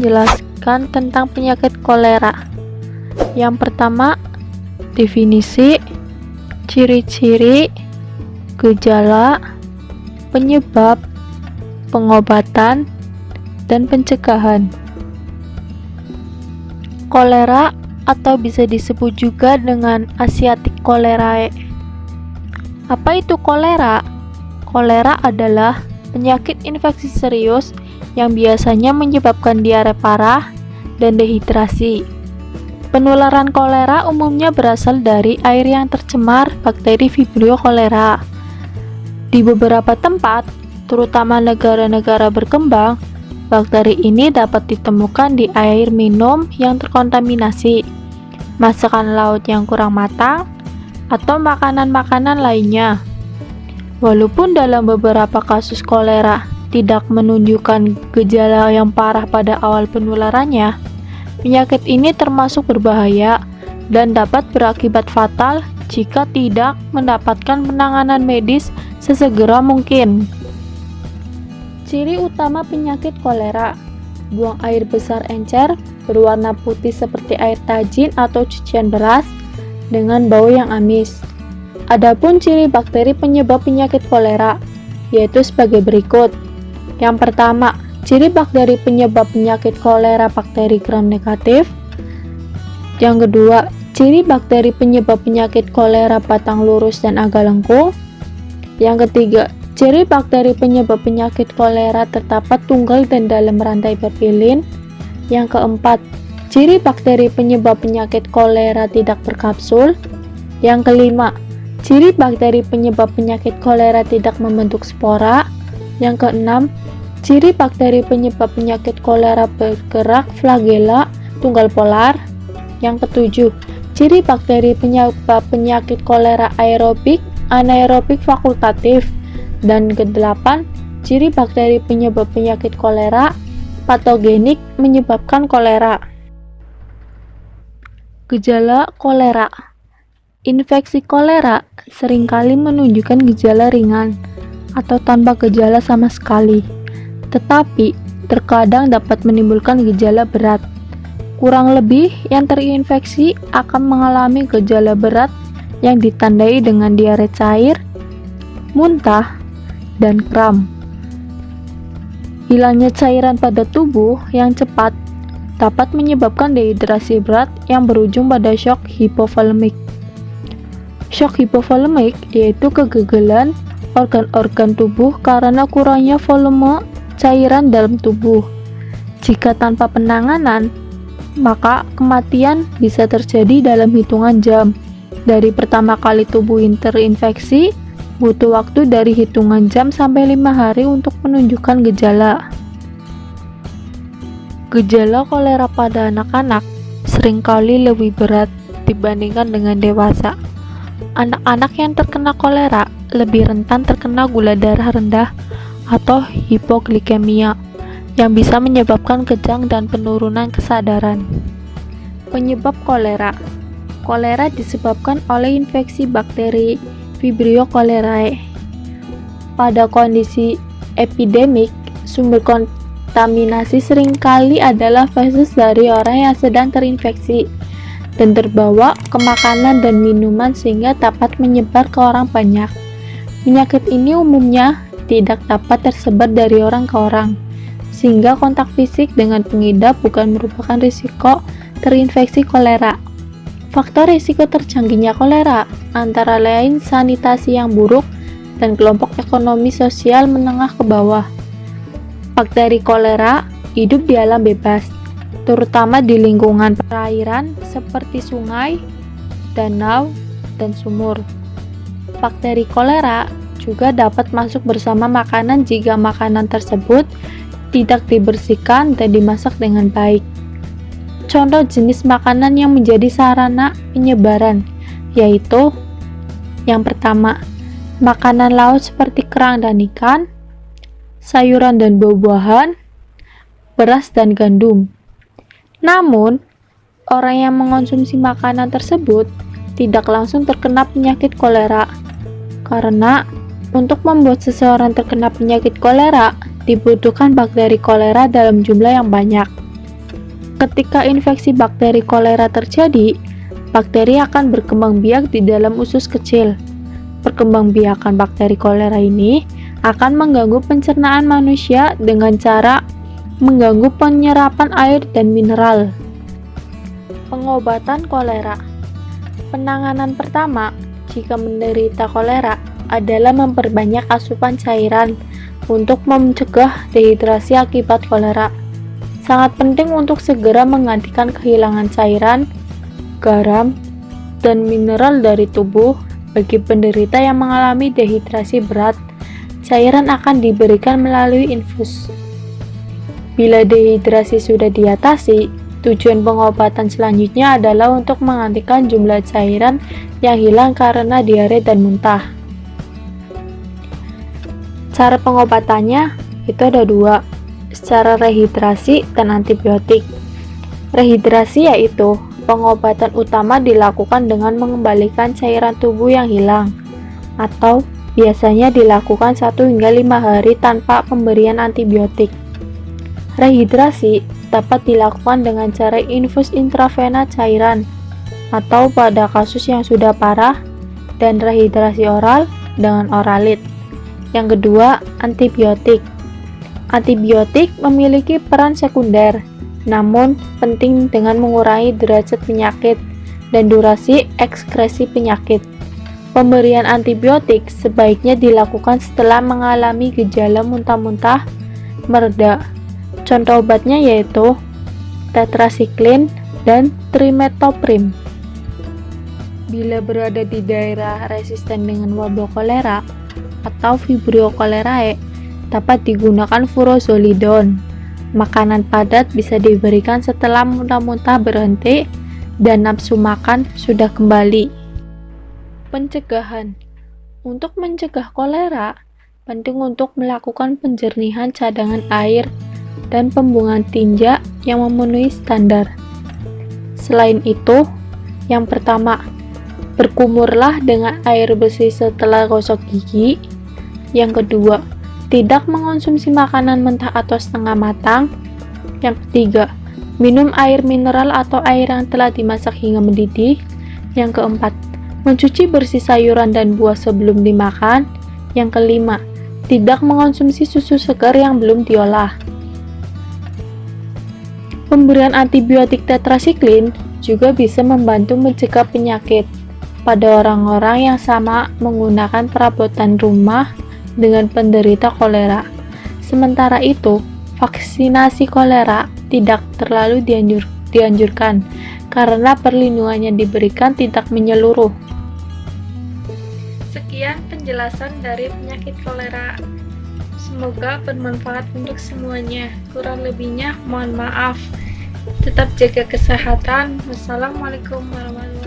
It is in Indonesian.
menjelaskan tentang penyakit kolera. Yang pertama, definisi, ciri-ciri, gejala, penyebab, pengobatan, dan pencegahan. Kolera atau bisa disebut juga dengan Asiatic cholerae. Apa itu kolera? Kolera adalah penyakit infeksi serius yang biasanya menyebabkan diare parah dan dehidrasi. Penularan kolera umumnya berasal dari air yang tercemar bakteri Vibrio cholera. Di beberapa tempat, terutama negara-negara berkembang, bakteri ini dapat ditemukan di air minum yang terkontaminasi, masakan laut yang kurang matang, atau makanan-makanan lainnya. Walaupun dalam beberapa kasus kolera tidak menunjukkan gejala yang parah pada awal penularannya, penyakit ini termasuk berbahaya dan dapat berakibat fatal jika tidak mendapatkan penanganan medis sesegera mungkin. Ciri utama penyakit kolera: buang air besar encer berwarna putih seperti air tajin atau cucian beras dengan bau yang amis. Adapun ciri bakteri penyebab penyakit kolera yaitu sebagai berikut. Yang pertama, ciri bakteri penyebab penyakit kolera bakteri gram negatif. Yang kedua, ciri bakteri penyebab penyakit kolera batang lurus dan agak lengkung. Yang ketiga, ciri bakteri penyebab penyakit kolera terdapat tunggal dan dalam rantai berpilin. Yang keempat, ciri bakteri penyebab penyakit kolera tidak berkapsul. Yang kelima, ciri bakteri penyebab penyakit kolera tidak membentuk spora. Yang keenam, ciri bakteri penyebab penyakit kolera bergerak flagela tunggal polar. Yang ketujuh, ciri bakteri penyebab penyakit kolera aerobik, anaerobik fakultatif. Dan kedelapan, ciri bakteri penyebab penyakit kolera patogenik menyebabkan kolera. Gejala kolera. Infeksi kolera seringkali menunjukkan gejala ringan atau tanpa gejala sama sekali, tetapi terkadang dapat menimbulkan gejala berat. Kurang lebih yang terinfeksi akan mengalami gejala berat yang ditandai dengan diare cair, muntah, dan kram. Hilangnya cairan pada tubuh yang cepat dapat menyebabkan dehidrasi berat yang berujung pada shock hipovolemik. Shock hipovolemik yaitu kegagalan organ-organ tubuh karena kurangnya volume cairan dalam tubuh. Jika tanpa penanganan, maka kematian bisa terjadi dalam hitungan jam. Dari pertama kali tubuh terinfeksi, butuh waktu dari hitungan jam sampai 5 hari untuk menunjukkan gejala. Gejala kolera pada anak-anak seringkali lebih berat dibandingkan dengan dewasa. Anak-anak yang terkena kolera lebih rentan terkena gula darah rendah atau hipoglikemia yang bisa menyebabkan kejang dan penurunan kesadaran. Penyebab kolera. Kolera disebabkan oleh infeksi bakteri Vibrio cholerae. Pada kondisi epidemik, sumber kontaminasi seringkali adalah feses dari orang yang sedang terinfeksi dan terbawa ke makanan dan minuman sehingga dapat menyebar ke orang banyak. Penyakit ini umumnya tidak dapat tersebar dari orang ke orang, sehingga kontak fisik dengan pengidap bukan merupakan risiko terinfeksi kolera. Faktor risiko terjangkitnya kolera antara lain sanitasi yang buruk dan kelompok ekonomi sosial menengah ke bawah. Bakteri kolera hidup di alam bebas, terutama di lingkungan perairan seperti sungai, danau, dan sumur. Bakteri kolera juga dapat masuk bersama makanan jika makanan tersebut tidak dibersihkan dan dimasak dengan baik. Contoh jenis makanan yang menjadi sarana penyebaran yaitu yang pertama, makanan laut seperti kerang dan ikan, sayuran dan buah-buahan, beras dan gandum. Namun, orang yang mengonsumsi makanan tersebut tidak langsung terkena penyakit kolera karena untuk membuat seseorang terkena penyakit kolera dibutuhkan bakteri kolera dalam jumlah yang banyak. Ketika infeksi bakteri kolera terjadi, bakteri akan berkembang biak di dalam usus kecil. Perkembangbiakan bakteri kolera ini akan mengganggu pencernaan manusia dengan cara mengganggu penyerapan air dan mineral. Pengobatan kolera. Penanganan pertama jika menderita kolera adalah memperbanyak asupan cairan untuk mencegah dehidrasi akibat kolera. Sangat penting untuk segera menggantikan kehilangan cairan, garam, dan mineral dari tubuh. Bagi penderita yang mengalami dehidrasi berat, cairan akan diberikan melalui infus. Bila dehidrasi sudah diatasi, tujuan pengobatan selanjutnya adalah untuk menggantikan jumlah cairan yang hilang karena diare dan muntah. Cara pengobatannya itu ada dua, secara rehidrasi dan antibiotik. Rehidrasi yaitu pengobatan utama dilakukan dengan mengembalikan cairan tubuh yang hilang, atau biasanya dilakukan 1 hingga 5 hari tanpa pemberian antibiotik. Rehidrasi dapat dilakukan dengan cara infus intravena cairan, atau pada kasus yang sudah parah, dan rehidrasi oral dengan oralit. Yang kedua, antibiotik. Antibiotik memiliki peran sekunder, namun penting dengan mengurangi derajat penyakit dan durasi ekskresi penyakit. Pemberian antibiotik sebaiknya dilakukan setelah mengalami gejala muntah-muntah mereda. Contoh obatnya yaitu tetrasiklin dan trimetoprim. Bila berada di daerah resisten dengan wabah kolera atau Vibrio cholerae, dapat digunakan furosolidon. Makanan padat bisa diberikan setelah muntah-muntah berhenti dan nafsu makan sudah kembali. Pencegahan. Untuk mencegah kolera, penting untuk melakukan penjernihan cadangan air dan pembuangan tinja yang memenuhi standar. Selain itu, yang pertama, berkumurlah dengan air bersih setelah gosok gigi. Yang kedua, tidak mengonsumsi makanan mentah atau setengah matang. Yang ketiga, minum air mineral atau air yang telah dimasak hingga mendidih. Yang keempat, mencuci bersih sayuran dan buah sebelum dimakan. Yang kelima, tidak mengonsumsi susu segar yang belum diolah. Pemberian antibiotik tetrasiklin juga bisa membantu mencegah penyakit pada orang-orang yang sama menggunakan perabotan rumah dengan penderita kolera. Sementara itu, vaksinasi kolera tidak terlalu dianjurkan karena perlindungannya diberikan tidak menyeluruh. Sekian penjelasan dari penyakit kolera. Semoga bermanfaat untuk semuanya. Kurang lebihnya mohon maaf. Tetap jaga kesehatan. Wassalamualaikum warahmatullahi wabarakatuh.